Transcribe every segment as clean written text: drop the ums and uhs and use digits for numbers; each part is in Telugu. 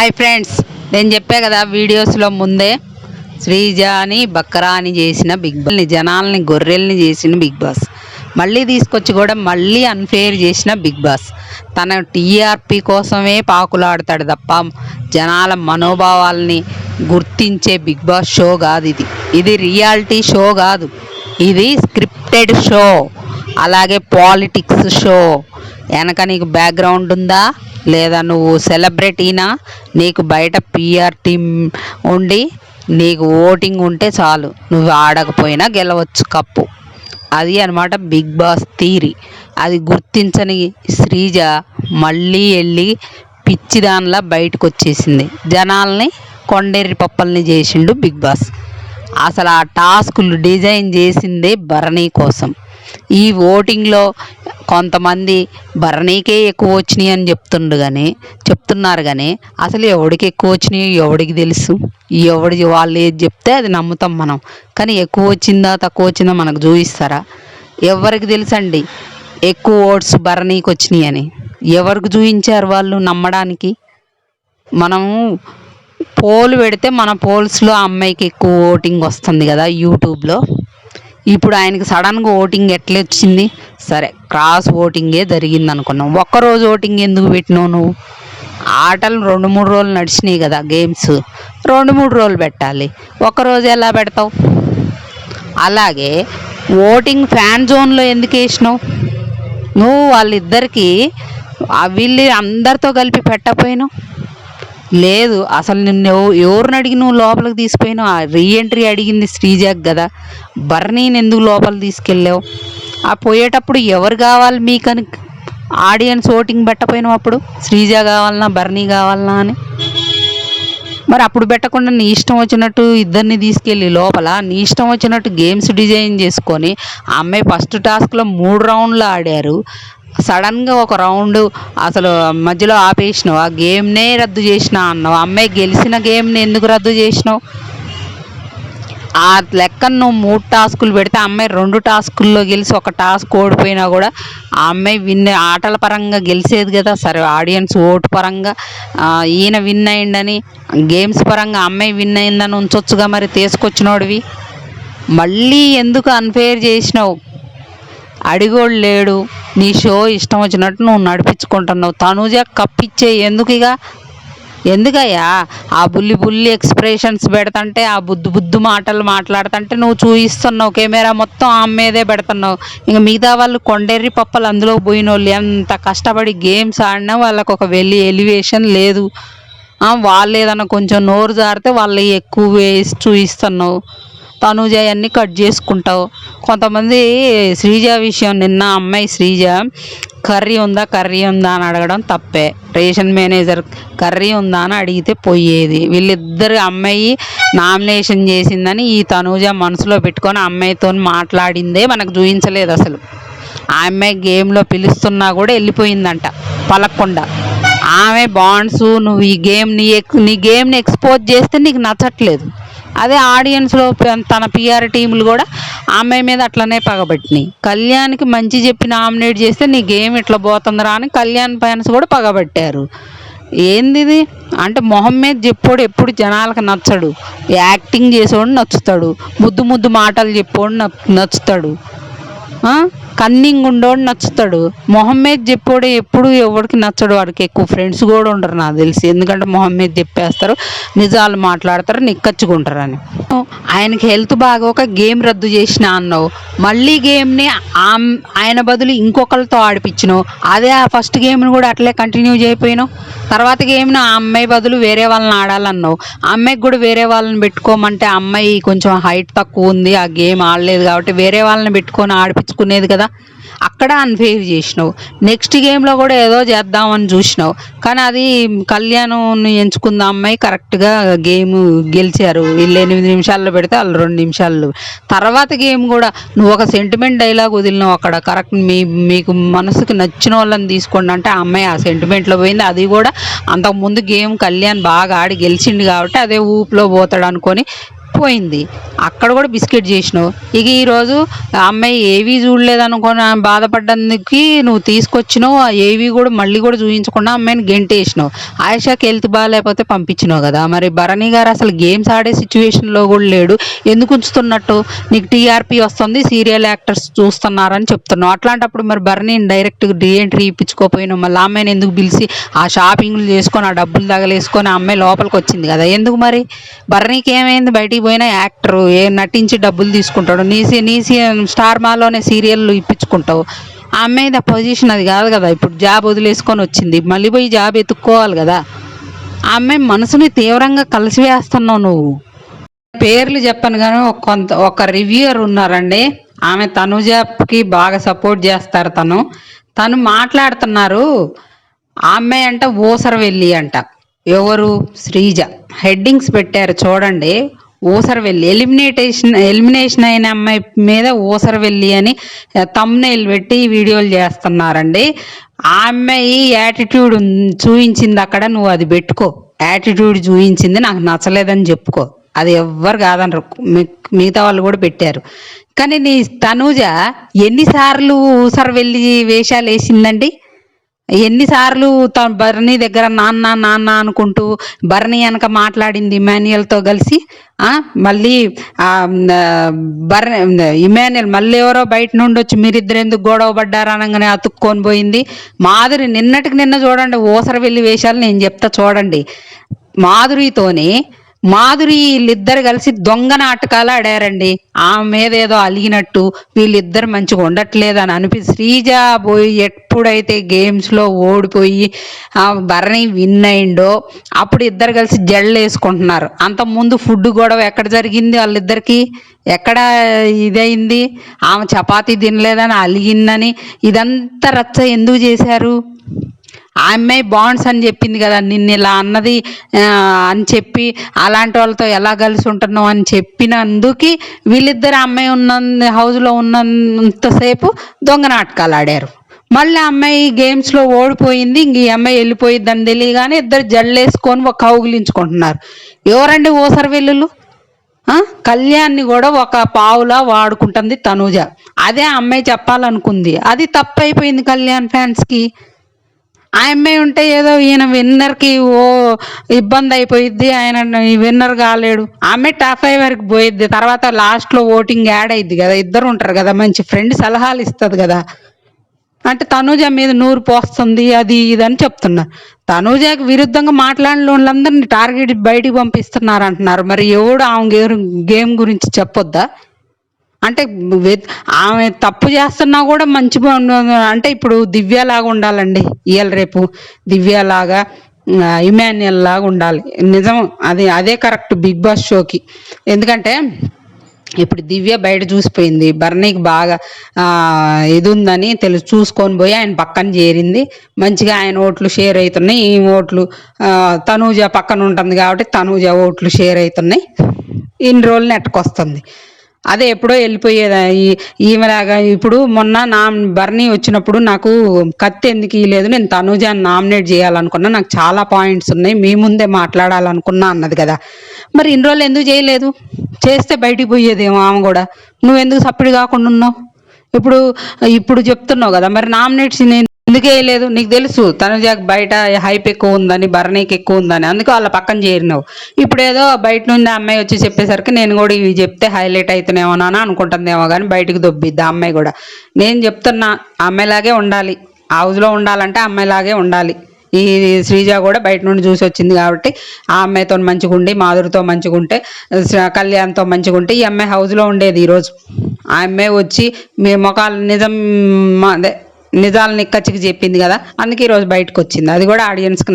హాయ్ ఫ్రెండ్స్, నేను చెప్పా కదా వీడియోస్లో ముందే, శ్రీజ అని బక్రా అని చేసిన బిగ్ బాస్, జనాల్ని గొర్రెల్ని చేసిన బిగ్ బాస్ మళ్ళీ తీసుకొచ్చి కూడా మళ్ళీ అన్ఫేర్ చేసిన బిగ్ బాస్. తన టీఆర్పీ కోసమే పాకులాడతాడు తప్ప జనాల మనోభావాల్ని గుర్తించే బిగ్ బాస్ షో కాదు ఇది. ఇది రియాలిటీ షో కాదు, ఇది స్క్రిప్టెడ్ షో, అలాగే పాలిటిక్స్ షో. వెనక నీకు బ్యాక్గ్రౌండ్ ఉందా లేదా, నువ్వు సెలబ్రిటీనా, నీకు బయట పిఆర్ టీం ఉండి నీకు ఓటింగ్ ఉంటే చాలు, నువ్వు ఆడకపోయినా గెలవచ్చు కప్పు. అది అనమాట బిగ్ బాస్ థీరీ. అది గుర్తించని శ్రీజ మళ్ళీ వెళ్ళి పిచ్చిదానిలా బయటకు వచ్చేసింది. జనాల్ని కొండెర్రి పప్పల్ని చేసిండు బిగ్ బాస్. అసలు ఆ టాస్కులు డిజైన్ చేసిందే భరణి కోసం. ఈ ఓటింగ్లో కొంతమంది భరణీకే ఎక్కువ వచ్చినాయి అని చెప్తున్నారు కానీ అసలు ఎవడికి ఎక్కువ వచ్చినాయి ఎవడికి తెలుసు? ఎవడి వాళ్ళు ఏది చెప్తే అది నమ్ముతాం మనం. కానీ ఎక్కువ వచ్చిందా తక్కువ వచ్చిందా మనకు చూపిస్తారా? ఎవరికి తెలుసండి ఎక్కువ ఓట్స్ భరణీకి వచ్చినాయి అని? ఎవరికి చూపించారు వాళ్ళు నమ్మడానికి? మనము పోల్ పెడితే మన పోల్స్లో అమ్మాయికి ఎక్కువ ఓటింగ్ వస్తుంది కదా యూట్యూబ్లో. ఇప్పుడు ఆయనకి సడన్గా ఓటింగ్ ఎట్లా వచ్చింది? సరే, క్రాస్ ఓటింగే జరిగింది అనుకున్నాం. ఒక్కరోజు ఓటింగ్ ఎందుకు పెట్టినావు నువ్వు? ఆటలు 2-3 రోజులు నడిచినాయి కదా, గేమ్స్ 2-3 రోజులు పెట్టాలి, ఒక్కరోజు ఎలా పెడతావు? అలాగే ఓటింగ్ ఫ్యాన్ జోన్లో ఎందుకు వేసినావు నువ్వు? వాళ్ళిద్దరికి వీళ్ళు అందరితో కలిపి పెట్టకపోయినావు? లేదు, అసలు నిన్ను ఎవరిని అడిగి నువ్వు లోపలికి తీసిపోయినావు? ఆ రీఎంట్రీ అడిగింది శ్రీజాకి కదా, భరణిని ఎందుకు లోపలికి తీసుకెళ్ళావు? ఆ పోయేటప్పుడు ఎవరు కావాలి మీకని ఆడియన్స్ ఓటింగ్ పెట్టపోయినావు? అప్పుడు శ్రీజ కావాలన్నా భరణి కావాలన్నా అని. మరి అప్పుడు పెట్టకుండా నీ ఇష్టం వచ్చినట్టు ఇద్దరిని తీసుకెళ్ళి లోపల నీ ఇష్టం వచ్చినట్టు గేమ్స్ డిజైన్ చేసుకొని, ఆ అమ్మాయి ఫస్ట్ టాస్క్లో 3 రౌండ్లు ఆడారు. సడన్గా ఒక రౌండ్ అసలు మధ్యలో ఆపేసినావు, ఆ గేమ్నే రద్దు చేసినా అన్నావు. అమ్మాయి గెలిచిన గేమ్ని ఎందుకు రద్దు చేసినావు? ఆ లెక్కను నువ్వు 3 టాస్కులు పెడితే అమ్మాయి 2 టాస్కుల్లో గెలిచి 1 టాస్క్ ఓడిపోయినా కూడా ఆ అమ్మాయి ఆటల పరంగా గెలిచేది కదా. సరే, ఆడియన్స్ ఓటు పరంగా ఈయన విన్ అయిందని, గేమ్స్ పరంగా అమ్మాయి విన్ అయిందని ఉంచొచ్చుగా, మరి తీసుకొచ్చినోడివి మళ్ళీ ఎందుకు అన్ఫేర్ చేసినావు? అడిగోడు లేడు, నీ షో ఇష్టం వచ్చినట్టు నువ్వు నడిపించుకుంటున్నావు. తనుజ కప్పిచ్చే ఎందుకయ్యా? ఆ బుల్లి ఎక్స్ప్రెషన్స్ పెడతంటే, ఆ బుద్దు మాటలు మాట్లాడుతుంటే నువ్వు చూపిస్తున్నావు, కెమెరా మొత్తం ఆమె మీదే పెడుతున్నావు. ఇంక మిగతా వాళ్ళు కొండెర్రి పప్పలు అందులో పోయిన వాళ్ళు ఎంత కష్టపడి గేమ్స్ ఆడినా వాళ్ళకు ఒక ఎలివేషన్ లేదు. వాళ్ళు ఏదన్నా కొంచెం నోరు జారితే వాళ్ళు ఎక్కువ వేసి చూపిస్తున్నావు. తనుజ అన్నీ కట్ చేసుకుంటావు. కొంతమంది శ్రీజ విషయం, నిన్న అమ్మాయి శ్రీజ కర్రీ ఉందా అని అడగడం తప్పే. రేషన్ మేనేజర్ కర్రీ ఉందా అని అడిగితే పోయేది. వీళ్ళిద్దరు అమ్మాయి నామినేషన్ చేసిందని ఈ తనుజ మనసులో పెట్టుకొని అమ్మాయితో మాట్లాడిందే మనకు చూపించలేదు. అసలు ఆ అమ్మాయి గేమ్లో పిలుస్తున్నా కూడా వెళ్ళిపోయిందంట పలక్కుండా. ఆమె బాండ్స్, నువ్వు ఈ నీ గేమ్ని ఎక్స్పోజ్ చేస్తే నీకు నచ్చట్లేదు. అదే ఆడియన్స్లో తన పిఆర్ టీములు కూడా అమ్మాయి మీద అట్లనే పగబట్టినాయి. కళ్యాణ్కి మంచి చెప్పి నామినేట్ చేస్తే నీ గేమ్ ఇట్లా పోతుందిరా అని కళ్యాణ్ ఫ్యాన్స్ కూడా పగబట్టారు. ఏంది అంటే మొహం మీద చెప్పోడు ఎప్పుడు జనాలకు నచ్చడు, యాక్టింగ్ చేసేవాడు నచ్చుతాడు, ముద్దు మాటలు చెప్పోడు నచ్చుతాడు, కన్నింగ్ ఉండోడు నచ్చుతాడు. మొహం మీద చెప్పోడు ఎప్పుడు ఎవరికి నచ్చడు. వాడికి ఎక్కువ ఫ్రెండ్స్ కూడా ఉండరు నాకు తెలిసి, ఎందుకంటే మొహం మీద చెప్పేస్తారు, నిజాలు మాట్లాడతారు, నిక్కచ్చుకుంటారని. ఆయనకి హెల్త్ బాగోక గేమ్ రద్దు చేసిన అన్నావు, మళ్ళీ గేమ్ని ఆయన బదులు ఇంకొకరితో ఆడిపించినావు. అదే ఆ ఫస్ట్ గేమ్ని కూడా అట్లే కంటిన్యూ చేయిపోయినావు. తర్వాత గేమ్ని ఆ అమ్మాయి బదులు వేరే వాళ్ళని ఆడాలన్నావు. ఆ అమ్మాయికి కూడా వేరే వాళ్ళని పెట్టుకోమంటే అమ్మాయి కొంచెం హైట్ తక్కువ ఉంది, ఆ గేమ్ ఆడలేదు కాబట్టి వేరే వాళ్ళని పెట్టుకొని ఆడిపించుకునేది కదా. అక్కడ అన్ఫేర్ చేసినావు. నెక్స్ట్ గేమ్లో కూడా ఏదో చేద్దామని చూసినావు, కానీ అది కళ్యాణ్ని ఎంచుకున్న అమ్మాయి కరెక్ట్గా గేమ్ గెలిచారు. వీళ్ళు 8 నిమిషాల్లో పెడితే వాళ్ళు 2 నిమిషాలు. తర్వాత గేమ్ కూడా నువ్వు ఒక సెంటిమెంట్ డైలాగ్ వదిలినావు అక్కడ. కరెక్ట్, మీకు మనసుకి నచ్చిన వాళ్ళని తీసుకోండి అంటే ఆ అమ్మాయి ఆ సెంటిమెంట్లో పోయింది. అది కూడా అంతకుముందు గేమ్ కళ్యాణ్ బాగా ఆడి గెలిచిండు కాబట్టి అదే ఊపులో పోతాడు అనుకొని పోయింది. అక్కడ కూడా బిస్కెట్ చేసినావు. ఇక ఈరోజు ఆ అమ్మాయి ఏవి చూడలేదు అనుకుని బాధపడ్డందుకు నువ్వు తీసుకొచ్చినావు. ఆ ఏవి కూడా మళ్ళీ కూడా చూపించకుండా అమ్మాయిని గెంటేసినావు. ఆయిషాకి హెల్త్ బాగాలేకపోతే పంపించినావు కదా. మరి భరణి గారు అసలు గేమ్స్ ఆడే సిచ్యువేషన్లో కూడా లేడు. ఎందుకు ఉంచుతున్నట్టు? నీకు టీఆర్పీ వస్తుంది, సీరియల్ యాక్టర్స్ చూస్తున్నారని చెప్తున్నావు. అట్లాంటప్పుడు మరి భరణిని డైరెక్ట్ రీఎంట్రీ ఇప్పించుకోపోయినావు. మళ్ళీ అమ్మాయిని ఎందుకు పిలిచి ఆ షాపింగ్లు చేసుకొని ఆ డబ్బులు తగలేసుకొని ఆ అమ్మాయి లోపలికి వచ్చింది కదా. ఎందుకు మరి? భరణికి ఏమైంది? బయటికి పోయినా యాక్టరు నటించి డబ్బులు తీసుకుంటాడు. నీ స్టార్ మాలోనే సీరియల్ ఇప్పించుకుంటావు. ఆ అమ్మాయిది ఆ పొజిషన్ అది కాదు కదా. ఇప్పుడు జాబ్ వదిలేసుకొని వచ్చింది, మళ్ళీ పోయి జాబ్ ఎత్తుక్కోవాలి కదా. ఆ అమ్మాయి మనసుని తీవ్రంగా కలిసివేస్తున్నావు నువ్వు. పేర్లు చెప్పను కానీ ఒక రివ్యూయర్ ఉన్నారండి, ఆమె తనుజకి బాగా సపోర్ట్ చేస్తారు. తను మాట్లాడుతున్నారు. ఆ అమ్మాయి అంట ఓసరవెల్లి అంట. ఎవరు? శ్రీజ. హెడ్డింగ్స్ పెట్టారు చూడండి. ఓసరవెల్లి ఎలిమినేషన్ అయిన అమ్మాయి మీద ఓసరవెల్లి అని థంబ్నెయిల్ పెట్టి వీడియోలు చేస్తున్నారండి. ఆ అమ్మాయి యాటిట్యూడ్ చూపించింది అక్కడ, నువ్వు అది పెట్టుకో. యాటిట్యూడ్ చూపించింది, నాకు నచ్చలేదని చెప్పుకో. అది ఎవ్వరు కాదనరు, మిగతా వాళ్ళు కూడా పెట్టారు. కానీ నీ తనూజ ఎన్నిసార్లు ఊసరవెల్లి వేషాలు వేసిందండి? ఎన్నిసార్లు భరణి దగ్గర నాన్న నాన్న అనుకుంటూ భరణి వెనక మాట్లాడింది ఇమాన్యుయల్తో కలిసి. మళ్ళీ ఇమాన్యుయల్ మళ్ళీ ఎవరో బయట నుండి వచ్చి మీరిద్దరు ఎందుకు గొడవ పడ్డారు అనగానే అతుక్కొని పోయింది. మాధురి నిన్నటికి నిన్న చూడండి ఓసరవెల్లి వేషాలు నేను చెప్తా చూడండి. మాధురి వీళ్ళిద్దరు కలిసి దొంగ నాటకాలు ఆడారండి. ఆమె మీద ఏదో అలిగినట్టు వీళ్ళిద్దరు మంచిగా ఉండట్లేదని శ్రీజ పోయి ఎప్పుడైతే గేమ్స్లో ఓడిపోయి భరణి విన్ అయిండో అప్పుడు ఇద్దరు కలిసి జళ్ళు వేసుకుంటున్నారు. అంతకుముందు ఫుడ్ గొడవ ఎక్కడ జరిగింది వాళ్ళిద్దరికి? ఎక్కడ ఇదైంది? ఆమె చపాతీ తినలేదని అలిగిందని ఇదంతా రచ్చ ఎందుకు చేశారు? ఆ అమ్మాయి బాండ్స్ అని చెప్పింది కదా, నిన్ను ఇలా అన్నది అని చెప్పి అలాంటి వాళ్ళతో ఎలా కలిసి ఉంటున్నావు అని చెప్పినందుకు వీళ్ళిద్దరు అమ్మాయి ఉన్న హౌస్లో ఉన్నంతసేపు దొంగ నాటకాలు ఆడారు. మళ్ళీ అమ్మాయి గేమ్స్లో ఓడిపోయింది, ఇంక ఈ అమ్మాయి వెళ్ళిపోయిద్దని తెలియగానే ఇద్దరు జల్లేసుకొని ఒక కౌగిలించుకుంటున్నారు. ఎవరండి ఓసరవెల్లులు? కళ్యాణ్ని కూడా ఒక పావులా వాడుకుంటుంది తనూజ. అదే అమ్మాయి చెప్పాలనుకుంది, అది తప్పైపోయింది కళ్యాణ్ ఫ్యాన్స్కి. ఆ అమ్మాయి ఉంటే ఏదో ఈయన విన్నర్కి ఇబ్బంది అయిపోయిద్ది, ఆయన విన్నర్ కాలేడు. ఆమె టాప్ 5 వరకు పోయిద్ది, తర్వాత లాస్ట్లో ఓటింగ్ యాడ్ అయింది కదా. ఇద్దరు ఉంటారు కదా, మంచి ఫ్రెండ్ సలహాలు ఇస్తుంది కదా. అంటే తనూజ మీద నూరు పోస్తుంది అది ఇదని చెప్తున్నారు. తనూజకి విరుద్ధంగా మాట్లాడిన వాళ్ళందరినీ టార్గెట్ బయటికి పంపిస్తున్నారు అంటున్నారు. మరి ఎవడు ఆమె గేమ్ గురించి చెప్పొద్దా? అంటే ఆమె తప్పు చేస్తున్నా కూడా మంచి అంటే ఇప్పుడు దివ్యలాగా ఉండాలండి. ఇవాళ రేపు దివ్యలాగా ఇమాన్యుయల్ లాగా ఉండాలి. నిజం, అదే కరెక్ట్ బిగ్ బాస్ షోకి. ఎందుకంటే ఇప్పుడు దివ్య బయట చూసిపోయింది, భరణికి బాగా ఇది ఉందని చూసుకొని పోయి ఆయన పక్కన చేరింది. మంచిగా ఆయన ఓట్లు షేర్ అవుతున్నాయి. ఈ ఓట్లు తనూజ పక్కన ఉంటుంది కాబట్టి తనూజ ఓట్లు షేర్ అవుతున్నాయి. ఇన్ని రోజులు నెట్టుకొస్తుంది. అదే ఎప్పుడో వెళ్ళిపోయేది ఈమెలాగా. ఇప్పుడు మొన్న భరణి వచ్చినప్పుడు నాకు కత్తి ఎందుకు ఇవ్వలేదు, నేను తనూజాని నామినేట్ చేయాలనుకున్నా, నాకు చాలా పాయింట్స్ ఉన్నాయి, మీ ముందే మాట్లాడాలనుకున్నా అన్నది కదా. మరి ఇన్ని రోజులు ఎందుకు చేయలేదు? చేస్తే బయటికి పోయేదేమో ఆమె కూడా. నువ్వెందుకు సప్పుడు కాకుండా ఉన్నావు? ఇప్పుడు చెప్తున్నావు కదా, మరి నామినేషన్ ఎందుకు వేయలేదు? నీకు తెలుసు తనుజాకి బయట హైప్ ఎక్కువ ఉందని, భరణికి ఎక్కువ ఉందని, అందుకే వాళ్ళ పక్కన చేరినావు. ఇప్పుడు ఏదో బయట నుండి అమ్మాయి వచ్చి చెప్పేసరికి నేను కూడా ఇవి చెప్తే హైలైట్ అవుతున్నామోనా అనుకుంటుందేమో, కానీ బయటకు దొబ్బిద్ది ఆ అమ్మాయి కూడా. నేను చెప్తున్నా అమ్మాయిలాగే ఉండాలి, హౌస్లో ఉండాలంటే అమ్మాయిలాగే ఉండాలి. ఈ శ్రీజ కూడా బయట నుండి చూసి వచ్చింది కాబట్టి ఆ అమ్మాయితో మంచిగా ఉండి, మాధురితో మంచిగా ఉంటే, కళ్యాణ్తో మంచిగా ఉంటే ఈ అమ్మాయి హౌస్లో ఉండేది. ఈరోజు ఆ అమ్మాయి వచ్చి మీ ముఖాలు నిజాలు నిక్కచ్చికి చెప్పింది కదా, అందుకే ఈరోజు బయటకు వచ్చింది. అది కూడా ఆడియన్స్కి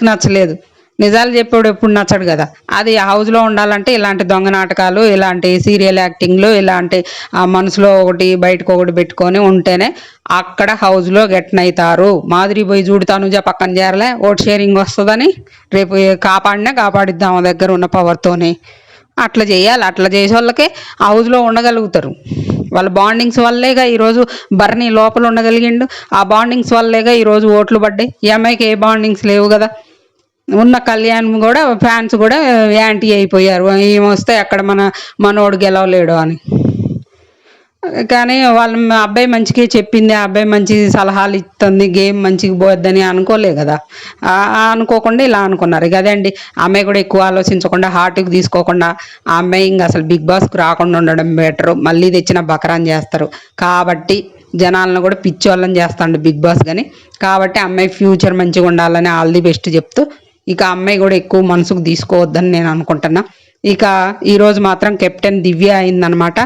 నచ్చలేదు. నిజాలు చెప్పాడు ఎప్పుడు నచ్చడు కదా. అది హౌస్లో ఉండాలంటే ఇలాంటి దొంగ నాటకాలు, ఇలాంటి సీరియల్ యాక్టింగ్లు, ఇలాంటి మనసులో ఒకటి బయటకు ఒకటి పెట్టుకొని ఉంటేనే అక్కడ హౌస్లో గెట్నవుతారు. మాధురి పోయి చూడుతాను పక్కన చేరలే, ఓట్ షేరింగ్ వస్తుందని రేపు కాపాడిద్దాం దగ్గర ఉన్న పవర్తోనే. అట్లా చేయాలి. అట్లా చేసే వాళ్ళకే హౌస్లో ఉండగలుగుతారు. వాళ్ళ బాండింగ్స్ వల్లేగా ఈరోజు భరణి లోపల ఉండగలిగిండు. ఆ బాండింగ్స్ వల్లేగా ఈరోజు ఓట్లు పడ్డాయి. ఈ అమ్మాయికి ఏ బాండింగ్స్ లేవు కదా. ఉన్న కళ్యాణ్ కూడా ఫ్యాన్స్ కూడా యాంటీ అయిపోయారు, ఏం వస్తే అక్కడ మనోడు గెలవలేడు అని. కానీ వాళ్ళ అబ్బాయి మంచిగా చెప్పింది, ఆ అబ్బాయి మంచి సలహాలు ఇస్తుంది, గేమ్ మంచిగా పోద్దని అనుకోలే కదా. అనుకోకుండా ఇలా అనుకున్నారు. ఇక అదే అండి, అమ్మాయి కూడా ఎక్కువ ఆలోచించకుండా హార్ట్కి తీసుకోకుండా ఆ అమ్మాయి ఇంకా అసలు బిగ్ బాస్కి రాకుండా ఉండడం బెటరు. మళ్ళీ తెచ్చిన బకరాన్ చేస్తారు కాబట్టి జనాలను కూడా పిచ్చోళ్ళని చేస్తాడు బిగ్ బాస్ కానీ. కాబట్టి అమ్మాయి ఫ్యూచర్ మంచిగా ఉండాలని ఆల్ ది బెస్ట్ చెప్తూ ఇక అమ్మాయి కూడా ఎక్కువ మనసుకు తీసుకోవద్దని నేను అనుకుంటున్నా. ఇక ఈరోజు మాత్రం కెప్టెన్ దివ్య అయిందనమాట.